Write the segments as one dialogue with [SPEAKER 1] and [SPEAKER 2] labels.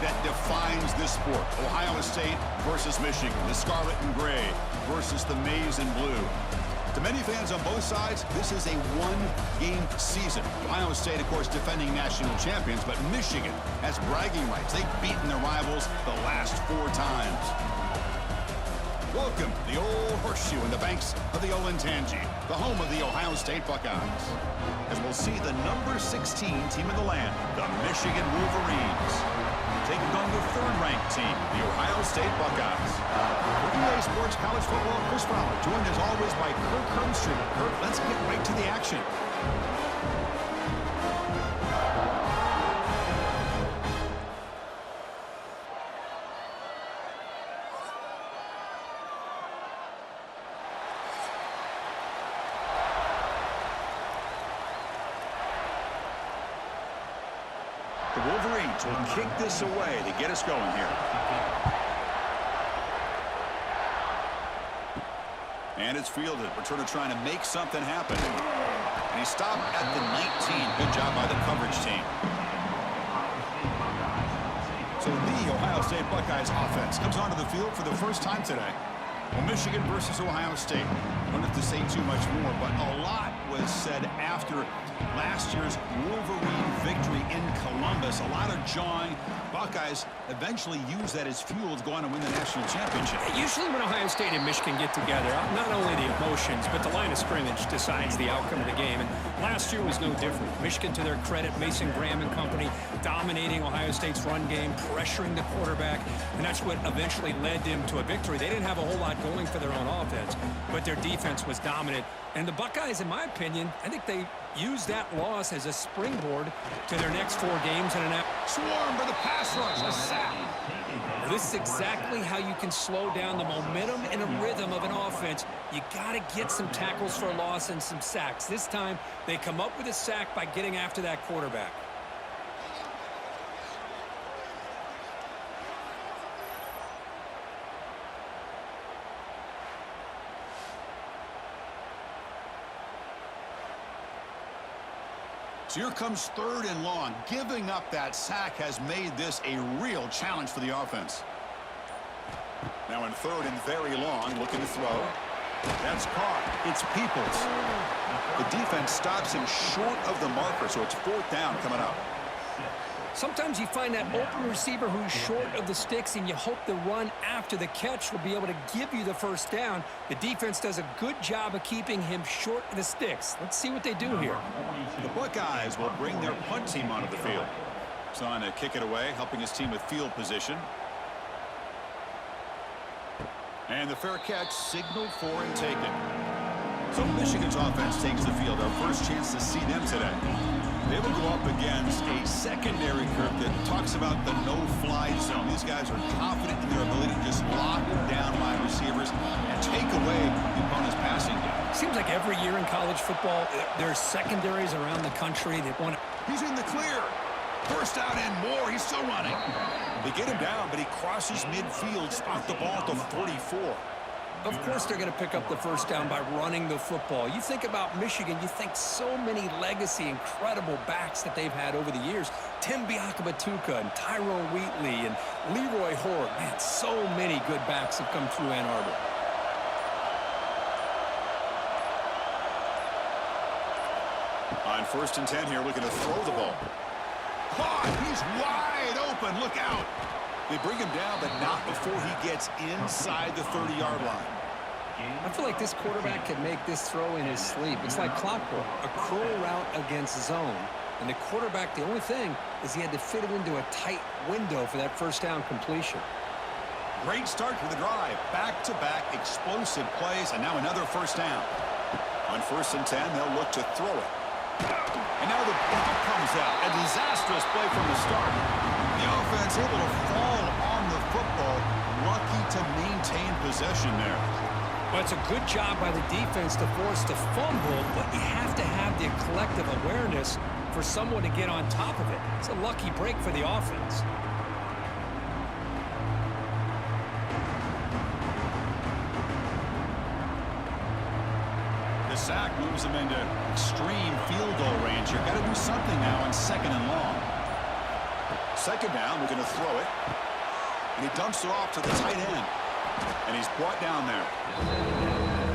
[SPEAKER 1] that defines this sport. Ohio State versus Michigan. The scarlet and gray versus the maize and blue. To many fans on both sides, this is a one-game season. Ohio State, of course, defending national champions, but Michigan has bragging rights. They've beaten their rivals the last 4 times. Welcome to the old horseshoe in the banks of the Olentangy, the home of the Ohio State Buckeyes. As we'll see the number 16 team in the land, the Michigan Wolverines, taking on the 3rd-ranked team, the Ohio State Buckeyes. For EA Sports College Football, Chris Fowler, joined as always by Kirk Hermstreet. Kirk, let's get right to the action. The Wolverines will kick this away to get us going here. And it's fielded. Returner trying to make something happen. And he stopped at the 19. Good job by the coverage team. So the Ohio State Buckeyes offense comes onto the field for the first time today. Well, Michigan versus Ohio State. Don't have to say too much more, but a lot was said after last year's Wolverine victory in Columbus. A lot of jawing. Buckeyes eventually use that as fuel to go on and win the national championship.
[SPEAKER 2] Usually when Ohio State and Michigan get together, not only the emotions, but the line of scrimmage decides the outcome of the game. And last year was no different. Michigan, to their credit, Mason Graham and company, dominating Ohio State's run game, pressuring the quarterback, and that's what eventually led them to a victory. They didn't have a whole lot going for their own offense, but their defense was dominant. And the Buckeyes, in my opinion, I think they used that loss as a springboard to their next 4 games. And an
[SPEAKER 1] swarm for the pass rush, a sack.
[SPEAKER 2] This is exactly how you can slow down the momentum and a rhythm of an offense. You got to get some tackles for a loss and some sacks. This time, they come up with a sack by getting after that quarterback.
[SPEAKER 1] So here comes 3rd and long. Giving up that sack has made this a real challenge for the offense. Now in 3rd and very long, looking to throw. That's caught. It's Peoples. The defense stops him short of the marker, so it's 4th down coming up.
[SPEAKER 2] Sometimes you find that open receiver who's short of the sticks, and you hope the run after the catch will be able to give you the 1st down. The defense does a good job of keeping him short of the sticks. Let's see what they do here.
[SPEAKER 1] The Buckeyes will bring their punt team onto the field. He's on to kick it away, helping his team with field position. And the fair catch signaled for and taken. So Michigan's offense takes the field. Our first chance to see them today. They will go up against a secondary group that talks about the no-fly zone. These guys are confident in their ability to just lock down wide receivers and take away the opponent's passing game.
[SPEAKER 2] Seems like every year in college football, there's secondaries around the country that want to...
[SPEAKER 1] He's in the clear. 1st out and more. He's still running. They get him down, but he crosses midfield, spot the ball at the 44.
[SPEAKER 2] Of course they're going to pick up the 1st down by running the football. You think about Michigan, you think so many legacy, incredible backs that they've had over the years. Tim Biakabatuka and Tyrone Wheatley and Leroy Horde. Man, so many good backs have come through Ann Arbor.
[SPEAKER 1] On 1st and 10 here, looking to throw the ball. Caught! He's wide open. Look out! They bring him down, but not before he gets inside the 30-yard line.
[SPEAKER 2] I feel like this quarterback can make this throw in his sleep. It's like clockwork, a curl route against zone. And the quarterback, the only thing is he had to fit it into a tight window for that 1st down completion.
[SPEAKER 1] Great start to the drive. Back-to-back explosive plays, and now another 1st down. On 1st and 10, they'll look to throw it. And now the ball comes out. A disastrous play from the start. The offense able to fall on the football. Lucky to maintain possession there.
[SPEAKER 2] Well, it's a good job by the defense to force the fumble, but you have to have the collective awareness for someone to get on top of it. It's a lucky break for the offense.
[SPEAKER 1] The sack moves him into extreme field goal range here. Got to do something now on 2nd and long. Second down, looking to throw it. And he dumps it off to the tight end. And he's brought down there.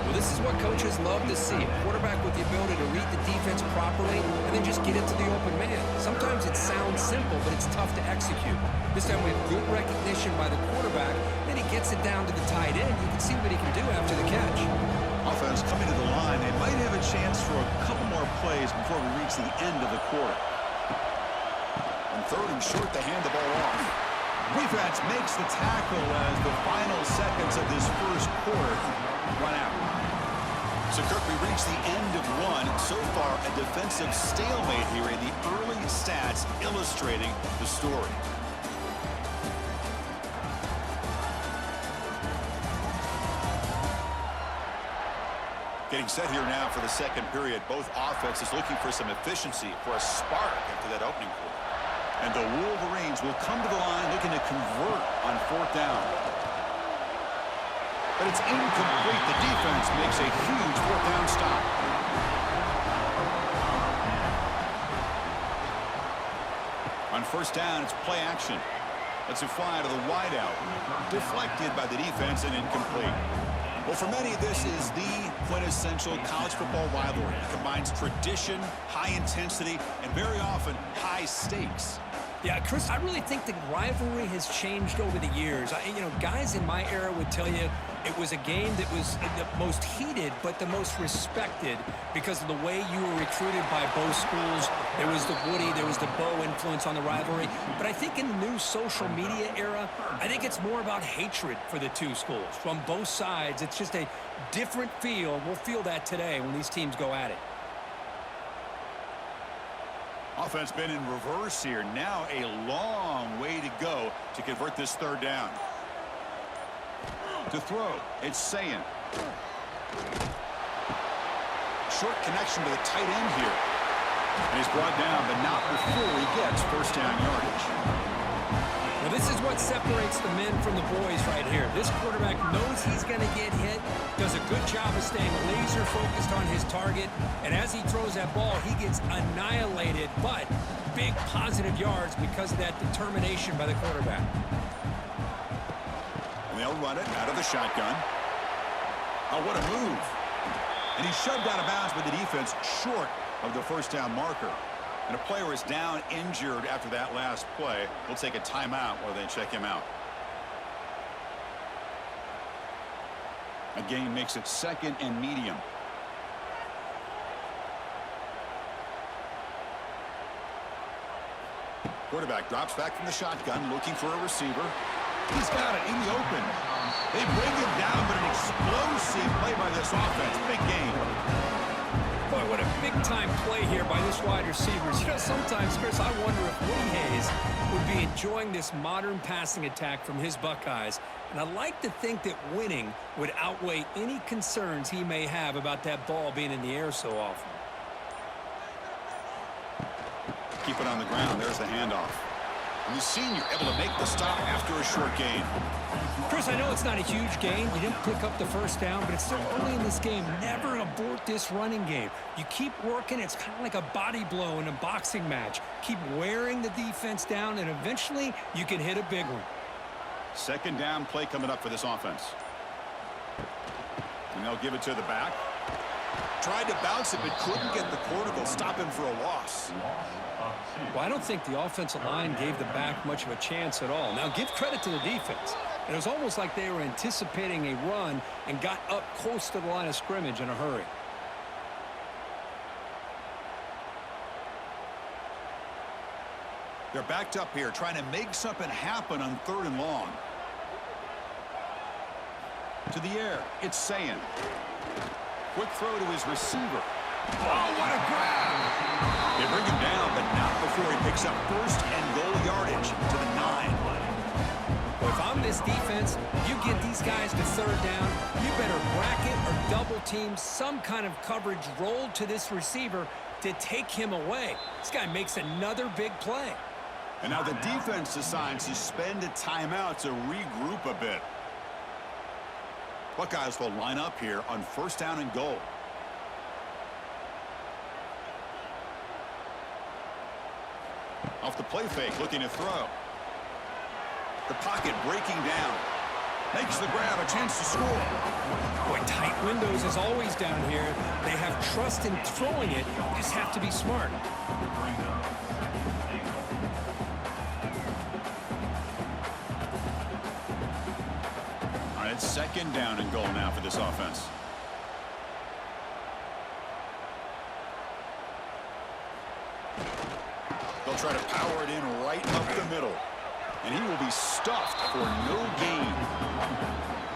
[SPEAKER 3] Well, this is what coaches love to see. A quarterback with the ability to read the defense properly and then just get it to the open man. Sometimes it sounds simple, but it's tough to execute. This time we have good recognition by the quarterback. Then he gets it down to the tight end. You can see what he can do after the catch.
[SPEAKER 1] Offense coming to the line. They might have a chance for a couple more plays before we reach the end of the quarter. And third and short, they hand the ball off. Defense makes the tackle as the final seconds of this first quarter run out. So, Kirk, we reach the end of one. So far, a defensive stalemate here in the early stats illustrating the story. Getting set here now for the second period. Both offenses looking for some efficiency, for a spark after that opening quarter. And the Wolverines will come to the line looking to convert on fourth down. But it's incomplete. The defense makes a huge fourth down stop. On first down, it's play action. Let's it fly to the wideout. Deflected by the defense and incomplete. Well, for many, this is the quintessential college football rivalry. It combines tradition, high intensity, and very often high stakes.
[SPEAKER 2] Yeah, Chris, I really think the rivalry has changed over the years. Guys in my era would tell you it was a game that was the most heated but the most respected because of the way you were recruited by both schools. There was the Woody, there was the Bo influence on the rivalry. But I think in the new social media era, I think it's more about hatred for the two schools. From both sides, it's just a different feel. We'll feel that today when these teams go at it.
[SPEAKER 1] Offense been in reverse here. Now a long way to go to convert this third down. To throw, it's Sayin. Short connection to the tight end here. And he's brought down, but not before he gets first down yardage.
[SPEAKER 2] Well, this is what separates the men from the boys right here. This quarterback knows he's going to get hit, does a good job of staying laser focused on his target, and as he throws that ball, he gets annihilated, but big positive yards because of that determination by the quarterback.
[SPEAKER 1] And they'll run it out of the shotgun. Oh, what a move. And he's shoved out of bounds by the defense short of the first down marker. And a player is down injured after that last play. We'll take a timeout while they check him out. A gain makes it second and medium. Quarterback drops back from the shotgun, looking for a receiver. He's got it in the open. They bring him down, but an explosive play by this offense. Big game.
[SPEAKER 2] Boy, what a big-time play here by this wide receivers. Sometimes, Chris, I wonder if Woody Hayes would be enjoying this modern passing attack from his Buckeyes. And I like to think that winning would outweigh any concerns he may have about that ball being in the air so often.
[SPEAKER 1] Keep it on the ground. There's the handoff. And the senior able to make the stop after a short gain.
[SPEAKER 2] Chris, I know it's not a huge gain. You didn't pick up the first down, but it's still early in this game. Never abort this running game. You keep working. It's kind of like a body blow in a boxing match. Keep wearing the defense down, and eventually you can hit a big one.
[SPEAKER 1] Second down play coming up for this offense. And they'll give it to the back. Tried to bounce it, but couldn't get the corner. They'll stop him for a loss.
[SPEAKER 2] Well, I don't think the offensive line gave the back much of a chance at all. Now, give credit to the defense. It was almost like they were anticipating a run and got up close to the line of scrimmage in a hurry.
[SPEAKER 1] They're backed up here, trying to make something happen on third and long. To the air, it's Sayin. Quick throw to his receiver. Oh, what a grab! They bring him down, but not before he picks up first and goal yardage to the 9.
[SPEAKER 2] Well, if I'm this defense, you get these guys to third down, you better bracket or double team some kind of coverage rolled to this receiver to take him away. This guy makes another big play.
[SPEAKER 1] And now the defense decides to spend a timeout to regroup a bit. Buckeyes will line up here on first down and goal. Off the play fake, looking to throw. The pocket breaking down. Makes the grab, a chance to score.
[SPEAKER 2] Boy, tight windows as always down here. They have trust in throwing it. You just have to be smart.
[SPEAKER 1] All right, it's second down and goal now for this offense. They'll try to power it in right up the middle. And he will be stuffed for no gain.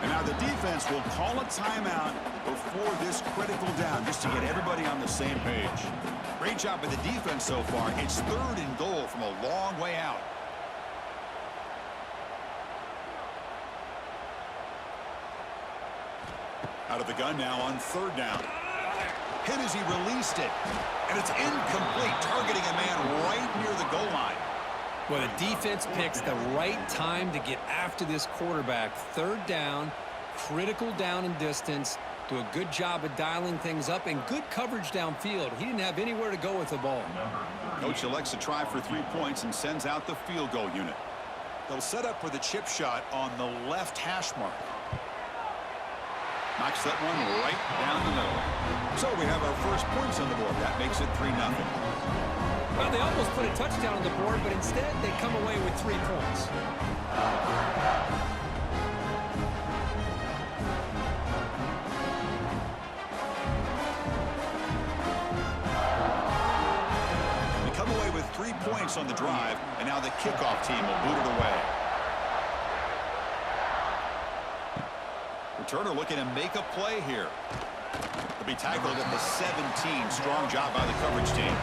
[SPEAKER 1] And now the defense will call a timeout before this critical down, just to get everybody on the same page. Great job by the defense so far. It's third and goal from a long way out. Out of the gun now on third down. Hit as he released it. And it's incomplete, targeting a man right near the goal line.
[SPEAKER 2] Well, the defense picks the right time to get after this quarterback. Third down, critical down and distance. Do a good job of dialing things up and good coverage downfield. He didn't have anywhere to go with the ball.
[SPEAKER 1] Coach elects to try for 3 points and sends out the field goal unit. They'll set up for the chip shot on the left hash mark. Knocks that one right down the middle. So we have our first points on the board. That makes it 3-0.
[SPEAKER 2] Well, they almost put a touchdown on the board, but instead they come away with 3 points.
[SPEAKER 1] They come away with 3 points on the drive, and now the kickoff team will boot it away. Returner looking to make a play here. He'll be tackled at the 17. Strong job by the coverage team.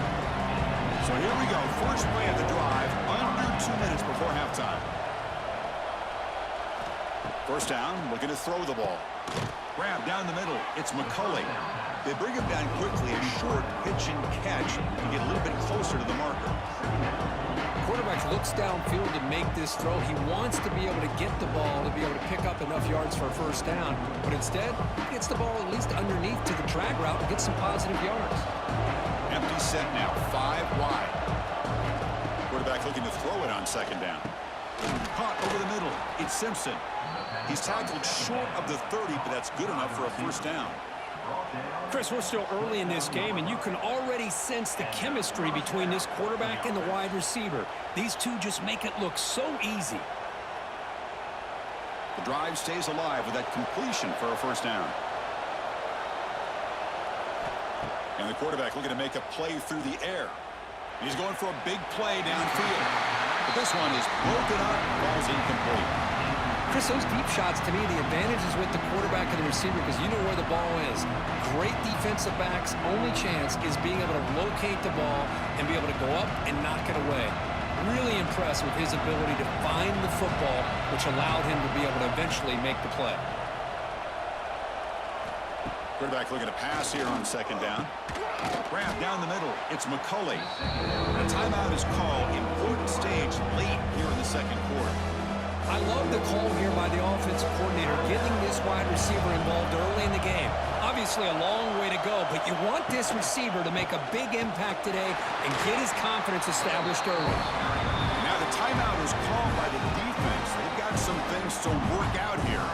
[SPEAKER 1] So here we go. First play of the drive, under 2 minutes before halftime. First down, looking to throw the ball. Grab down the middle. It's McCulley. They bring him down quickly. A short pitch and catch to get a little bit closer to the marker.
[SPEAKER 2] Quarterback looks downfield to make this throw. He wants to be able to get the ball to be able to pick up enough yards for a first down. But instead, he gets the ball at least underneath to the drag route and gets some positive yards.
[SPEAKER 1] Empty set now, 5 wide. Quarterback looking to throw it on second down. Caught over the middle. It's Simpson. He's tackled short of the 30, but that's good enough for a first down.
[SPEAKER 2] Chris, we're still early in this game, and you can already sense the chemistry between this quarterback and the wide receiver. These two just make it look so easy.
[SPEAKER 1] The drive stays alive with that completion for a first down. And the quarterback looking to make a play through the air. He's going for a big play downfield. But this one is broken up, ball's incomplete.
[SPEAKER 2] Chris, those deep shots, to me, the advantage is with the quarterback and the receiver because you know where the ball is. Great defensive backs' only chance is being able to locate the ball and be able to go up and knock it away. Really impressed with his ability to find the football, which allowed him to be able to eventually make the play.
[SPEAKER 1] Quarterback looking to pass here on second down. Grab down the middle. It's McCulley. A timeout is called. Important stage late here in the second quarter.
[SPEAKER 2] I love the call here by the offensive coordinator, getting this wide receiver involved early in the game. Obviously a long way to go, but you want this receiver to make a big impact today and get his confidence established early.
[SPEAKER 1] Now the timeout is called by the defense. They've got some things to work out here.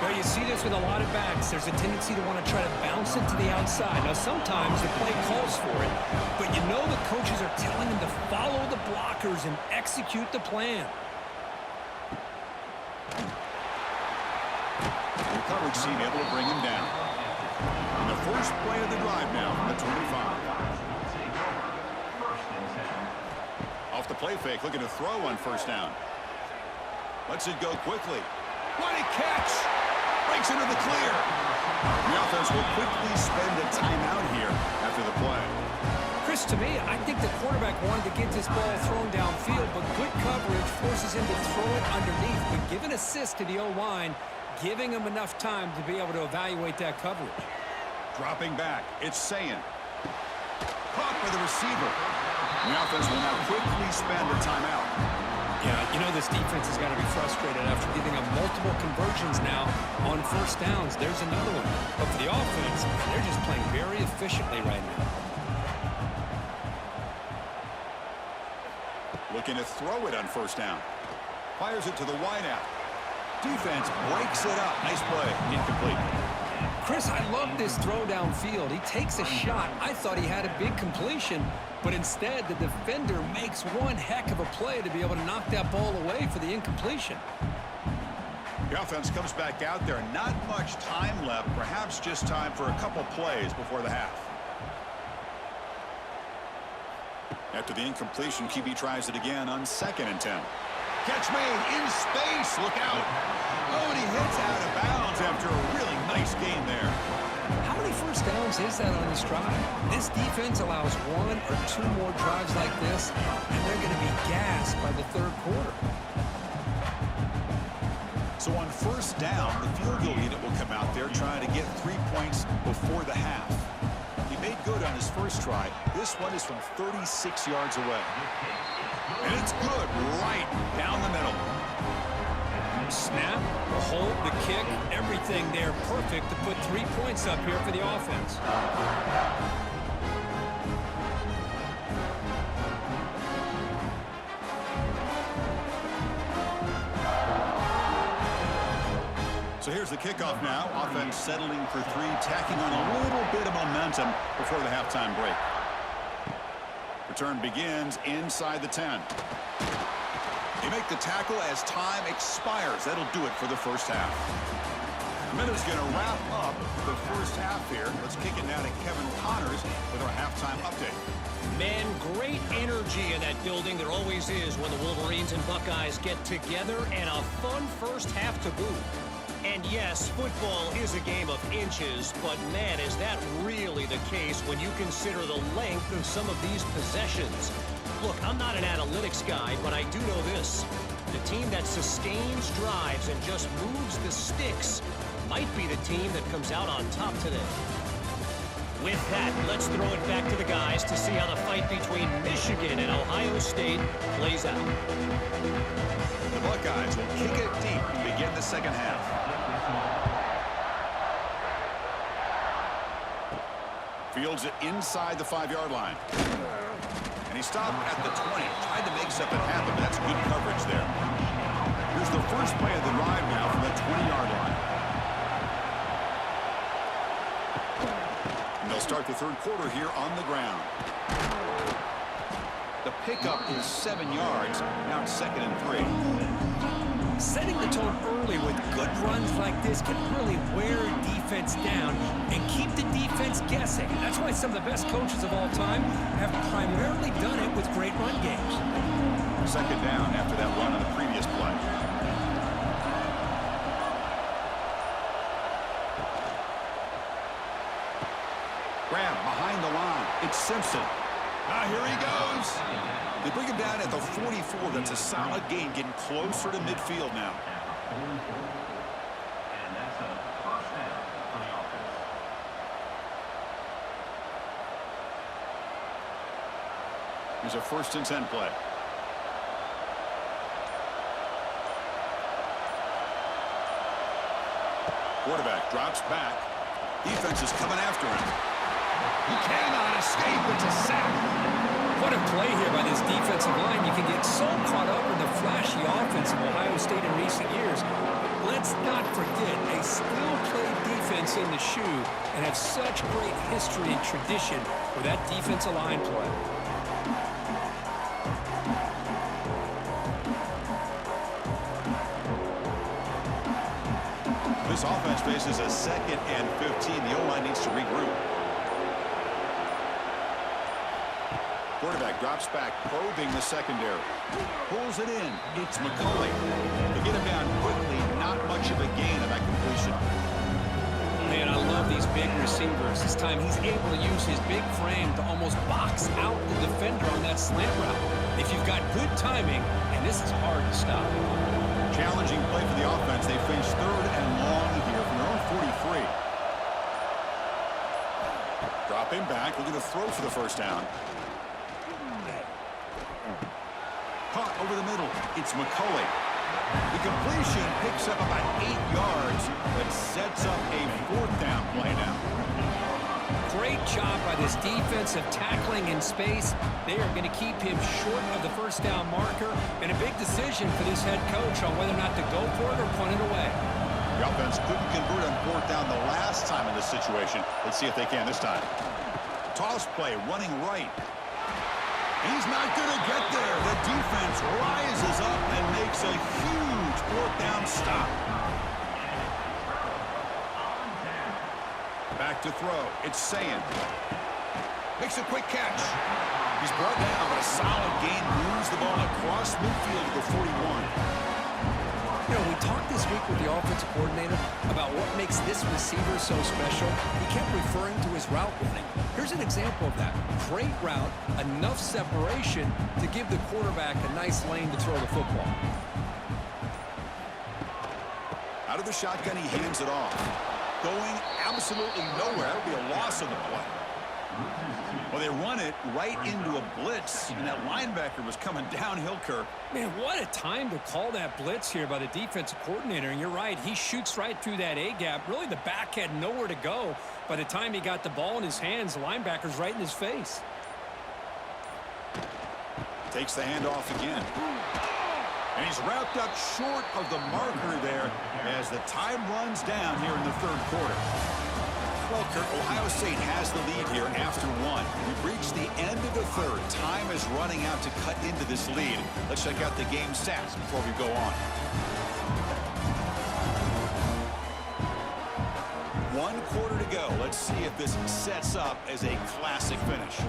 [SPEAKER 2] Well, you see this with a lot of backs. There's a tendency to want to try to bounce it to the outside. Now, sometimes the play calls for it, but you know the coaches are telling them to follow the blockers and execute the plan.
[SPEAKER 1] The coverage team able to bring him down. And the first play of the drive now from the 25. Off the play fake, looking to throw on first down. Lets it go quickly. What a catch! Breaks into the clear. The offense will quickly spend a timeout here after the play.
[SPEAKER 2] Chris, to me, I think the quarterback wanted to get this ball thrown downfield, but good coverage forces him to throw it underneath. But give an assist to the O-line, giving him enough time to be able to evaluate that coverage.
[SPEAKER 1] Dropping back, it's Sayin. Caught by the receiver. The offense will now quickly spend a timeout.
[SPEAKER 2] Yeah, you know this defense has got to be frustrated after giving them multiple conversions now on first downs. There's another one. But for the offense, they're just playing very efficiently right now.
[SPEAKER 1] Looking to throw it on first down. Fires it to the wideout. Defense breaks it up. Nice play. Incomplete.
[SPEAKER 3] Chris, I love this throw downfield. He takes a shot. I thought he had a big completion, but instead the defender makes one heck of a play to be able to knock that ball away for the incompletion.
[SPEAKER 1] The offense comes back out there. Not much time left. Perhaps just time for a couple plays before the half. After the incompletion, QB tries it again on 2nd and 10. Catch made in space. Look out. Oh, and he hits out of bounds after a really nice gain there.
[SPEAKER 3] How many first downs is that on this drive? This defense allows 1 or 2 more drives like this, and they're going to be gassed by the 3rd quarter.
[SPEAKER 1] So on first down, the field goal unit will come out there trying to get 3 points before the half. He made good on his first try. This one is from 36 yards away. And it's good right down the middle.
[SPEAKER 2] Snap, the hold, the kick, everything there perfect to put 3 points up here for the offense.
[SPEAKER 1] So here's the kickoff now. Offense settling for 3, tacking on a little bit of momentum before the halftime break. Return begins inside the 10. They make the tackle as time expires. That'll do it for the first half. The minute's going to wrap up the first half here. Let's kick it now to Kevin Connors with our halftime update.
[SPEAKER 4] Man, great energy in that building. There always is when the Wolverines and Buckeyes get together, and a fun first half to boot. And yes, football is a game of inches, but man, is that really the case when you consider the length of some of these possessions. Look, I'm not an analytics guy, but I do know this. The team that sustains drives and just moves the sticks might be the team that comes out on top today. With that, let's throw it back to the guys to see how the fight between Michigan and Ohio State plays out.
[SPEAKER 1] The Buckeyes will kick it deep and begin the second half. Fields it inside the 5-yard line. And he stopped at the 20. Tried to make something happen, but that's good coverage there. Here's the first play of the drive now from the 20-yard line. And they'll start the 3rd quarter here on the ground. The pickup is 7 yards. Now it's 2nd and 3.
[SPEAKER 3] Setting the tone early with good runs like this can really wear a defense down and keep the defense guessing. That's why some of the best coaches of all time have primarily done it with great run games.
[SPEAKER 1] 2nd down after that run on the previous play. Grab behind the line. It's Simpson. Here he goes. They bring him down at the 44. That's a solid gain, getting closer to midfield now. Here's a 1st and 10 play. Quarterback drops back. Defense is coming after him. He cannot escape. It's a sack.
[SPEAKER 3] What a play here by this defensive line. You can get so caught up in the flashy offense of Ohio State in recent years. But let's not forget, they still play defense in the shoe and have such great history and tradition with that defensive line play.
[SPEAKER 1] This offense faces a 2nd and 15. The O-line needs to regroup. Quarterback drops back, probing the secondary. Pulls it in. It's McCulley. They get him down quickly. Not much of a gain on that completion.
[SPEAKER 3] Man, I love these big receivers. This time he's able to use his big frame to almost box out the defender on that slant route. If you've got good timing, and this is hard to stop.
[SPEAKER 1] Challenging play for the offense. They finish 3rd and long here from their own 43. Dropping back, looking to throw for the first down. Caught over the middle. It's McCulley. The completion picks up about 8 yards, but sets up a 4th down play now.
[SPEAKER 2] Great job by this defensive tackling in space. They are going to keep him short of the first down marker, and a big decision for this head coach on whether or not to go for it or punt it away.
[SPEAKER 1] The offense couldn't convert on fourth down the last time in this situation. Let's see if they can this time. Toss play, running right. He's not going to get there. The defense rises up and makes a huge fourth down stop. Back to throw. It's Sayin. Makes a quick catch. He's brought down, but a solid gain moves the ball across midfield to the 41.
[SPEAKER 3] You know, we talked this week with the offensive coordinator about what makes this receiver so special. He kept referring to his route running. Here's an example of that. Great route, enough separation to give the quarterback a nice lane to throw the football.
[SPEAKER 1] Out of the shotgun, he hands it off. Going absolutely nowhere. That would be a loss on the play. Well, they run it right into a blitz, and that linebacker was coming downhill, Kirk.
[SPEAKER 2] Man, what a time to call that blitz here by the defensive coordinator. And you're right, he shoots right through that A-gap. Really, the back had nowhere to go. By the time he got the ball in his hands, the linebacker's right in his face.
[SPEAKER 1] Takes the handoff again. And he's wrapped up short of the marker there as the time runs down here in the third quarter. Well, Kirk, Ohio State has the lead here after one. We've reached the end of the third. Time is running out to cut into this lead. Let's check out the game stats before we go on. 1 quarter to go. Let's see if this sets up as a classic finish.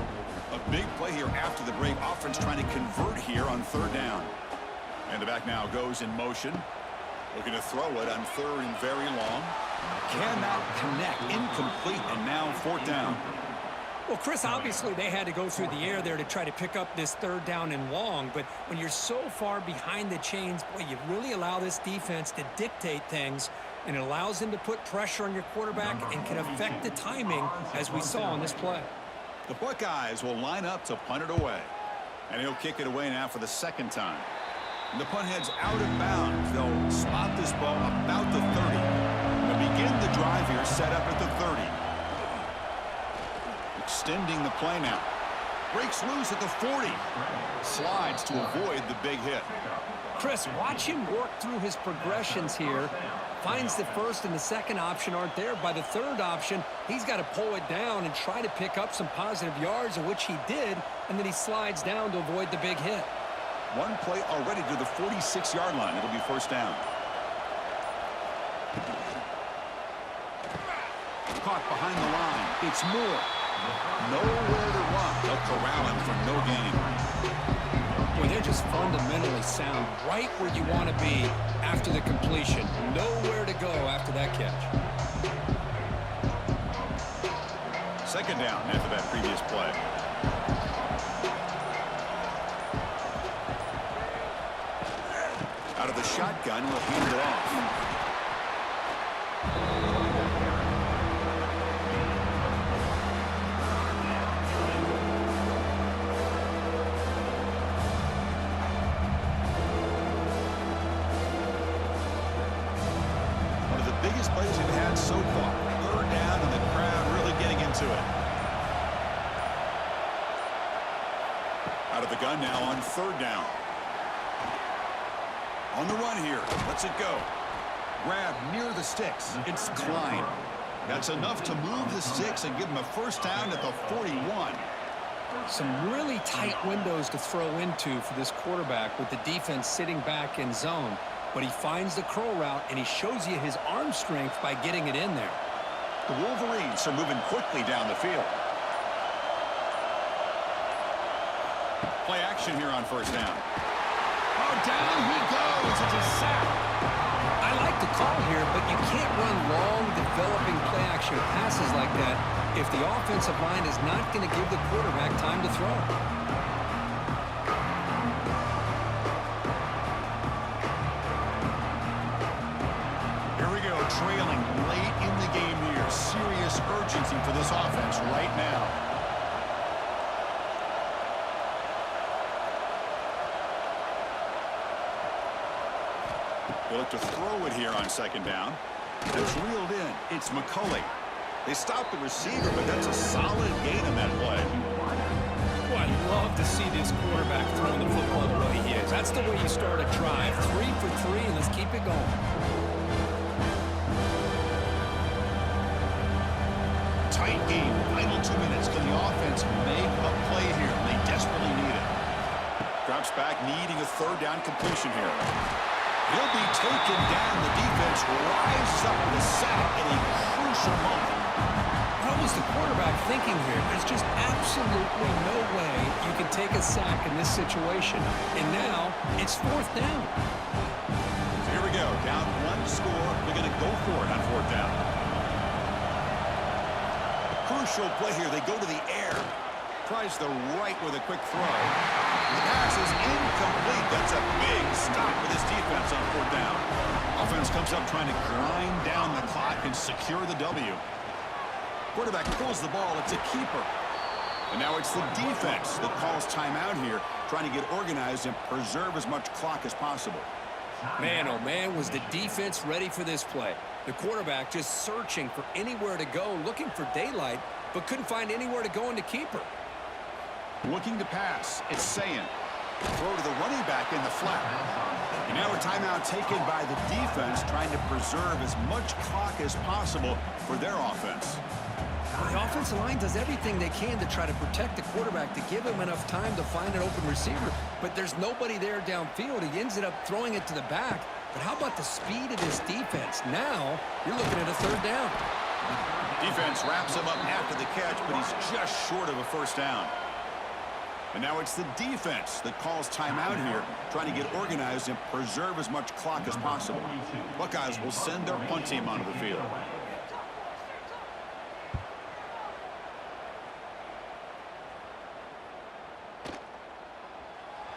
[SPEAKER 1] A big play here after the break. Offense trying to convert here on third down. And the back now goes in motion. Looking to throw it on third and very long. Cannot connect. Incomplete, and now fourth down.
[SPEAKER 2] Well, Chris, obviously they had to go through the air there to try to pick up this third down and long, but when you're so far behind the chains, boy, you really allow this defense to dictate things, and it allows them to put pressure on your quarterback and can affect the timing, as we saw on this play.
[SPEAKER 1] The Buckeyes will line up to punt it away, and he'll kick it away now for the second time. And the punt heads out of bounds. They'll spot this ball about the 30. They'll begin the drive here, set up at the 30. Extending the play now. Breaks loose at the 40. Slides to avoid the big hit.
[SPEAKER 2] Chris, watch him work through his progressions here. Finds the first and the second option aren't there. By the third option, he's got to pull it down and try to pick up some positive yards, of which he did, and then he slides down to avoid the big hit.
[SPEAKER 1] One play already to the 46-yard line. It'll be first down. Caught behind the line. It's Moore. Nowhere to run. They'll corral him for no gain.
[SPEAKER 2] Well, they're just fundamentally sound, right where you want to be after the completion. Nowhere to go after that catch.
[SPEAKER 1] Second down after that previous play. Out of the shotgun, will hand it off. One of the biggest plays we've had so far. Third down, and the crowd really getting into it. Out of the gun now on third down. On the run here. Lets it go. Grab near the sticks. It's Klein. That's enough to move the sticks and give him a first down at the 41.
[SPEAKER 2] Some really tight windows to throw into for this quarterback with the defense sitting back in zone. But he finds the curl route, and he shows you his arm strength by getting it in there.
[SPEAKER 1] The Wolverines are moving quickly down the field. Play action here on first down. Oh, down he goes. It's a sack.
[SPEAKER 3] I like the call here, but you can't run long, developing play-action passes like that if the offensive line is not going to give the quarterback time to throw.
[SPEAKER 1] Here we go, trailing late in the game here. Serious urgency for this offense right now. They look to throw it here on second down. It's reeled in. It's McCulley. They stopped the receiver, but that's a solid gain on that play.
[SPEAKER 2] Well, I'd love to see this quarterback throwing the football the way he is. That's the way you start a drive. 3 for 3, and let's keep it going.
[SPEAKER 1] Tight game. Final 2 minutes. Can the offense make a play here? They desperately need it. Drops back, needing a third down completion here. He'll be taken down. The defense rises up with a sack in a crucial moment.
[SPEAKER 2] What was the quarterback thinking here? There's just absolutely no way you can take a sack in this situation. And now it's 4th down.
[SPEAKER 1] So here we go. Down 1 score. They're going to go for it on 4th down. Crucial play here. They go to the air. Tries the right with a quick throw. The pass is incomplete. That's a big stop for this defense on 4th down. Offense comes up trying to grind down the clock and secure the W. Quarterback pulls the ball. It's a keeper. And now it's the defense that calls timeout here, trying to get organized and preserve as much clock as possible.
[SPEAKER 3] Man, oh man, was the defense ready for this play. The quarterback just searching for anywhere to go, looking for daylight, but couldn't find anywhere to go in the keeper.
[SPEAKER 1] Looking to pass. It's Sayin. Throw to the running back in the flat. And now a timeout taken by the defense, trying to preserve as much clock as possible for their offense.
[SPEAKER 3] The offensive line does everything they can to try to protect the quarterback, to give him enough time to find an open receiver. But there's nobody there downfield. He ends up throwing it to the back. But how about the speed of this defense? Now you're looking at a 3rd down.
[SPEAKER 1] Defense wraps him up after the catch, but he's just short of a 1st down. And now it's the defense that calls timeout here, trying to get organized and preserve as much clock as possible. Buckeyes will send their punt team onto the field.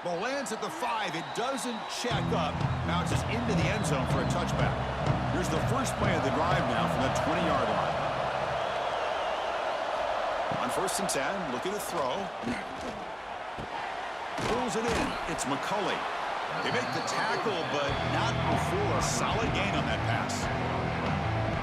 [SPEAKER 1] Ball lands at the 5. It doesn't check up. Bounces into the end zone for a touchback. Here's the first play of the drive now from the 20-yard line. On 1st and 10, looking to throw. Pulls it in. It's McCulley. They make the tackle, but not before a solid gain on that pass.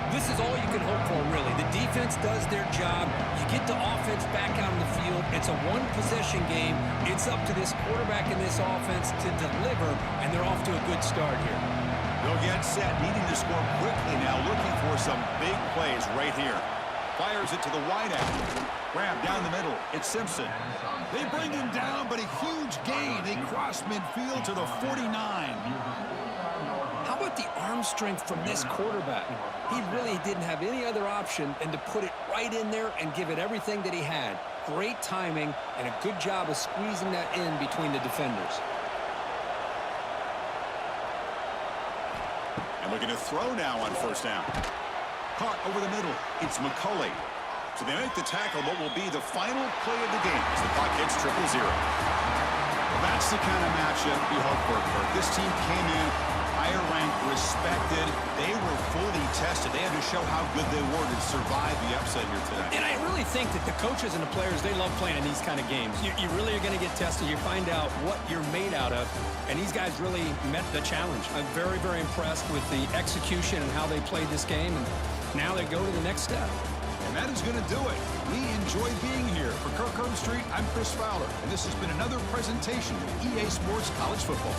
[SPEAKER 3] This is all you can hope for, really. The defense does their job. You get the offense back out on the field. It's a one-possession game. It's up to this quarterback and this offense to deliver, and they're off to a good start here.
[SPEAKER 1] They'll get set, needing to score quickly now, looking for some big plays right here. Fires it to the wideout. Grab down the middle. It's Simpson. They bring him down, but a huge gain. They cross midfield to the 49.
[SPEAKER 3] How about the arm strength from this quarterback? He really didn't have any other option than to put it right in there and give it everything that he had. Great timing and a good job of squeezing that in between the defenders.
[SPEAKER 1] And looking to throw now on 1st down. Caught over the middle. It's McCulley. So they make the tackle, what will be the final play of the game as the clock hits 0-0. Well, that's the kind of matchup you hope for, Kirk. This team came in higher ranked, respected. They were fully tested. They had to show how good they were to survive the upset here today.
[SPEAKER 2] And I really think that the coaches and the players, they love playing in these kind of games. You really are going to get tested. You find out what you're made out of. And these guys really met the challenge. I'm very, very impressed with the execution and how they played this game. And now they go to the next step.
[SPEAKER 1] And that is going to do it. We enjoy being here. For Kirk Herbstreit, I'm Chris Fowler. And this has been another presentation of EA Sports College Football.